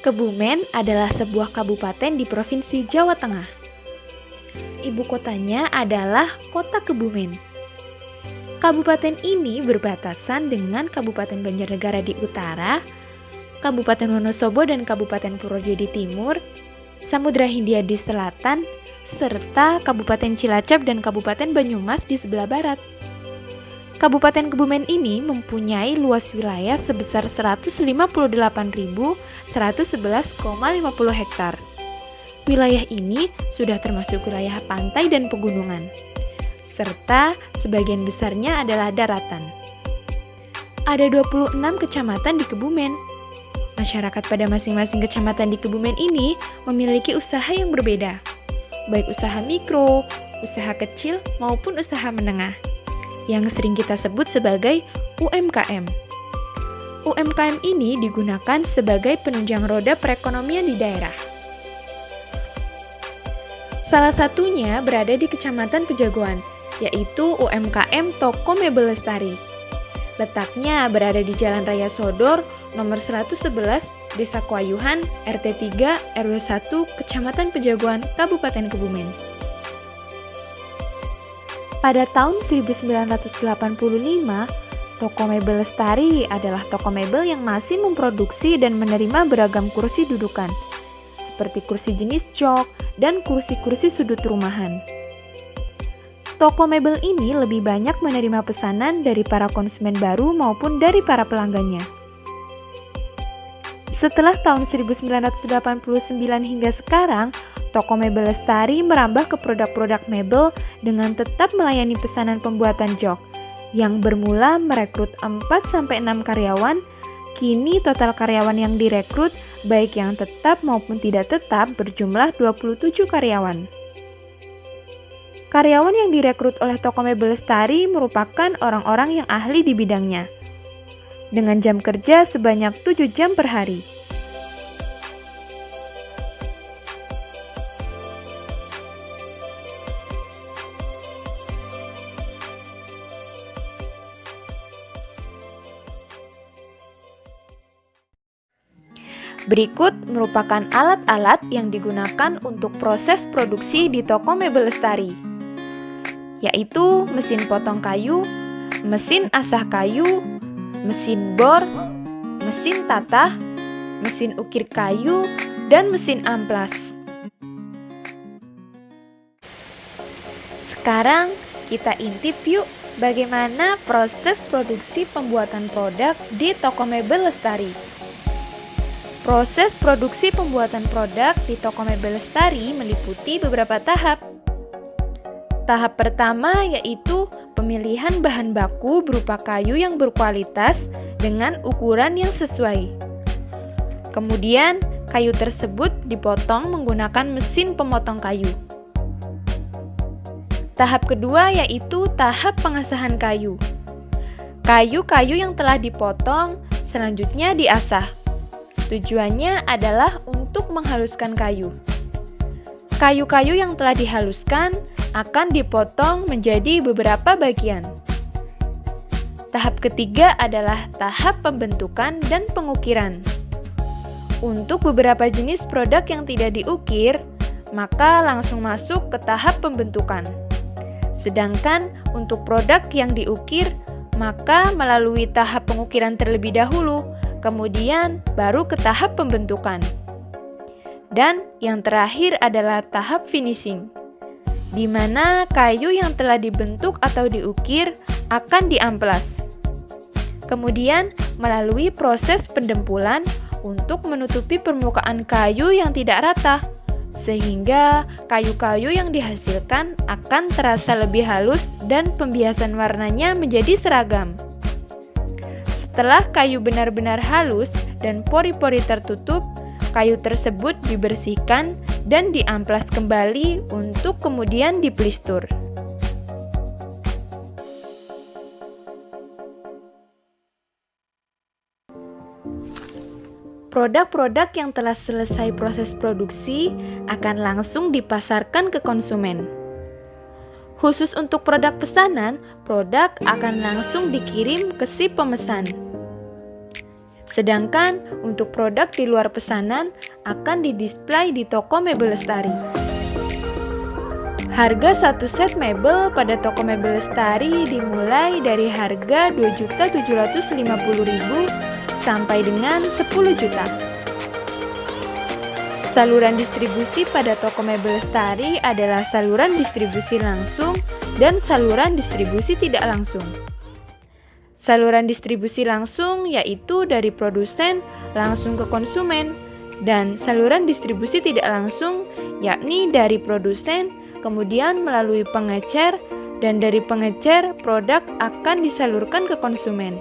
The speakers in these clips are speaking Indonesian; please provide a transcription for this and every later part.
Kebumen adalah sebuah kabupaten di Provinsi Jawa Tengah. Ibu kotanya adalah Kota Kebumen. Kabupaten ini berbatasan dengan Kabupaten Banjarnegara di utara, Kabupaten Wonosobo dan Kabupaten Purworejo di timur, Samudra Hindia di selatan, serta Kabupaten Cilacap dan Kabupaten Banyumas di sebelah barat. Kabupaten Kebumen ini mempunyai luas wilayah sebesar 158.111,50 hektar. Wilayah ini sudah termasuk wilayah pantai dan pegunungan, serta sebagian besarnya adalah daratan. Ada 26 kecamatan di Kebumen. Masyarakat pada masing-masing kecamatan di Kebumen ini memiliki usaha yang berbeda, baik usaha mikro, usaha kecil, maupun usaha menengah, yang sering kita sebut sebagai UMKM. UMKM ini digunakan sebagai penunjang roda perekonomian di daerah. Salah satunya berada di Kecamatan Pejagoan, yaitu UMKM Toko Mebel Lestari. Letaknya berada di Jalan Raya Sodor, nomor 111, Desa Kuayuhan, RT 3, RW 1, Kecamatan Pejagoan, Kabupaten Kebumen. Pada tahun 1985, Toko Mebel Lestari adalah toko mebel yang masih memproduksi dan menerima beragam kursi dudukan, seperti kursi jenis jok dan kursi-kursi sudut rumahan. Toko mebel ini lebih banyak menerima pesanan dari para konsumen baru maupun dari para pelanggannya. Setelah tahun 1989 hingga sekarang, Toko Mebel Lestari merambah ke produk-produk mebel dengan tetap melayani pesanan pembuatan jok, yang bermula merekrut 4-6 karyawan. Kini total karyawan yang direkrut, baik yang tetap maupun tidak tetap, berjumlah 27 karyawan. Karyawan yang direkrut oleh Toko Mebel Lestari merupakan orang-orang yang ahli di bidangnya, dengan jam kerja sebanyak 7 jam per hari. Berikut merupakan alat-alat yang digunakan untuk proses produksi di Toko Mebel Lestari, yaitu mesin potong kayu, mesin asah kayu, mesin bor, mesin tatah, mesin ukir kayu, dan mesin amplas. Sekarang kita intip yuk bagaimana proses produksi pembuatan produk di Toko Mebel Lestari. Proses produksi pembuatan produk di Toko Mebel Lestari meliputi beberapa tahap. Tahap pertama yaitu pemilihan bahan baku berupa kayu yang berkualitas dengan ukuran yang sesuai. Kemudian, kayu tersebut dipotong menggunakan mesin pemotong kayu. Tahap kedua yaitu tahap pengasahan kayu. Kayu-kayu yang telah dipotong selanjutnya diasah. Tujuannya adalah untuk menghaluskan kayu. Kayu-kayu yang telah dihaluskan akan dipotong menjadi beberapa bagian. Tahap ketiga adalah tahap pembentukan dan pengukiran. Untuk beberapa jenis produk yang tidak diukir, maka langsung masuk ke tahap pembentukan. Sedangkan untuk produk yang diukir, maka melalui tahap pengukiran terlebih dahulu, kemudian baru ke tahap pembentukan. Dan yang terakhir adalah tahap finishing, di mana kayu yang telah dibentuk atau diukir akan diamplas. Kemudian melalui proses pendempulan untuk menutupi permukaan kayu yang tidak rata, sehingga kayu-kayu yang dihasilkan akan terasa lebih halus dan pembiasan warnanya menjadi seragam. Setelah kayu benar-benar halus dan pori-pori tertutup, kayu tersebut dibersihkan dan diamplas kembali untuk kemudian diplistur. Produk-produk yang telah selesai proses produksi akan langsung dipasarkan ke konsumen. Khusus untuk produk pesanan, produk akan langsung dikirim ke si pemesan. Sedangkan untuk produk di luar pesanan akan didisplay di toko mebel lestari. Harga satu set mebel pada toko mebel lestari dimulai dari harga Rp2.750.000 sampai dengan 10 juta. Saluran distribusi pada toko mebel lestari adalah saluran distribusi langsung dan saluran distribusi tidak langsung. Saluran distribusi langsung yaitu dari produsen langsung ke konsumen, dan saluran distribusi tidak langsung yakni dari produsen kemudian melalui pengecer, dan dari pengecer produk akan disalurkan ke konsumen.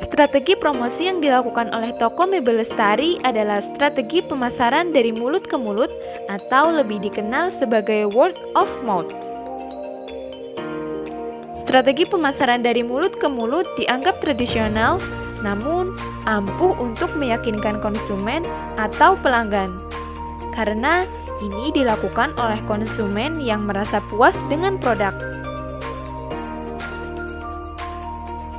Strategi promosi yang dilakukan oleh toko mebel lestari adalah strategi pemasaran dari mulut ke mulut atau lebih dikenal sebagai word of mouth. Strategi pemasaran dari mulut ke mulut dianggap tradisional, namun ampuh untuk meyakinkan konsumen atau pelanggan. Karena ini dilakukan oleh konsumen yang merasa puas dengan produk.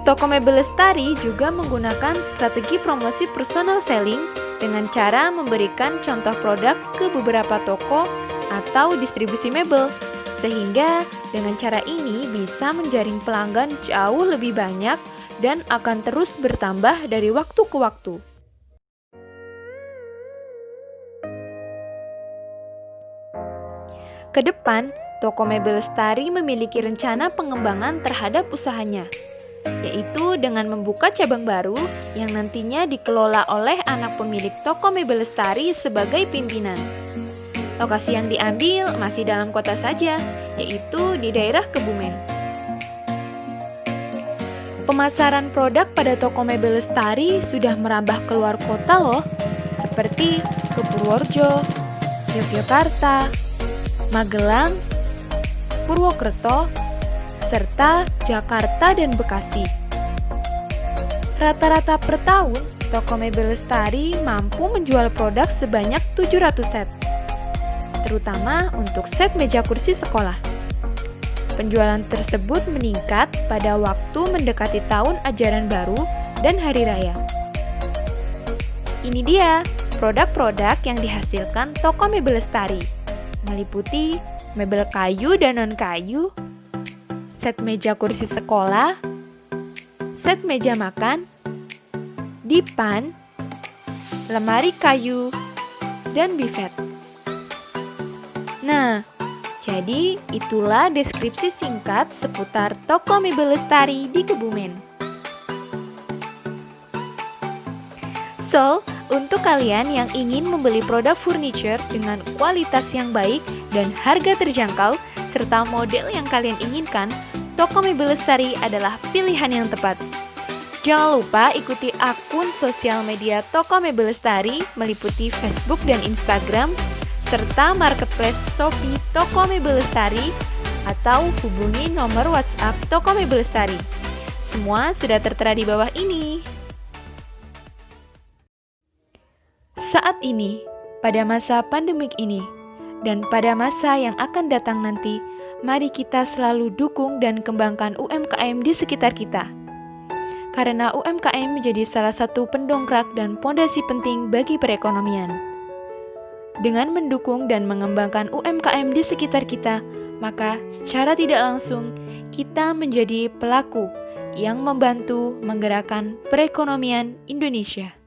Toko mebel lestari juga menggunakan strategi promosi personal selling dengan cara memberikan contoh produk ke beberapa toko atau distribusi mebel, sehingga dengan cara ini bisa menjaring pelanggan jauh lebih banyak dan akan terus bertambah dari waktu ke waktu. Kedepan, toko mebel lestari memiliki rencana pengembangan terhadap usahanya, yaitu dengan membuka cabang baru yang nantinya dikelola oleh anak pemilik toko mebel lestari sebagai pimpinan. Lokasi yang diambil masih dalam kota saja, yaitu di daerah Kebumen. Pemasaran produk pada toko mebel lestari sudah merambah keluar kota loh, seperti ke Purworejo, Yogyakarta, Magelang, Purwokerto, serta Jakarta dan Bekasi. Rata-rata per tahun, toko mebel lestari mampu menjual produk sebanyak 700 set, terutama untuk set meja kursi sekolah. Penjualan tersebut meningkat pada waktu mendekati tahun ajaran baru dan hari raya. Ini dia produk-produk yang dihasilkan toko mebel lestari, meliputi mebel kayu dan non-kayu, set meja kursi sekolah, set meja makan, dipan, lemari kayu, dan buffet. Nah, jadi itulah deskripsi singkat seputar toko mebel lestari di Kebumen. So, untuk kalian yang ingin membeli produk furniture dengan kualitas yang baik dan harga terjangkau, serta model yang kalian inginkan, toko mebel lestari adalah pilihan yang tepat. Jangan lupa ikuti akun sosial media toko mebel lestari meliputi Facebook dan Instagram, serta marketplace Shopee toko mebel lestari, atau hubungi nomor WhatsApp toko mebel lestari. Semua sudah tertera di bawah ini. Saat ini, pada masa pandemik ini, dan pada masa yang akan datang nanti, mari kita selalu dukung dan kembangkan UMKM di sekitar kita. Karena UMKM menjadi salah satu pendongkrak dan pondasi penting bagi perekonomian. Dengan mendukung dan mengembangkan UMKM di sekitar kita, maka secara tidak langsung kita menjadi pelaku yang membantu menggerakkan perekonomian Indonesia.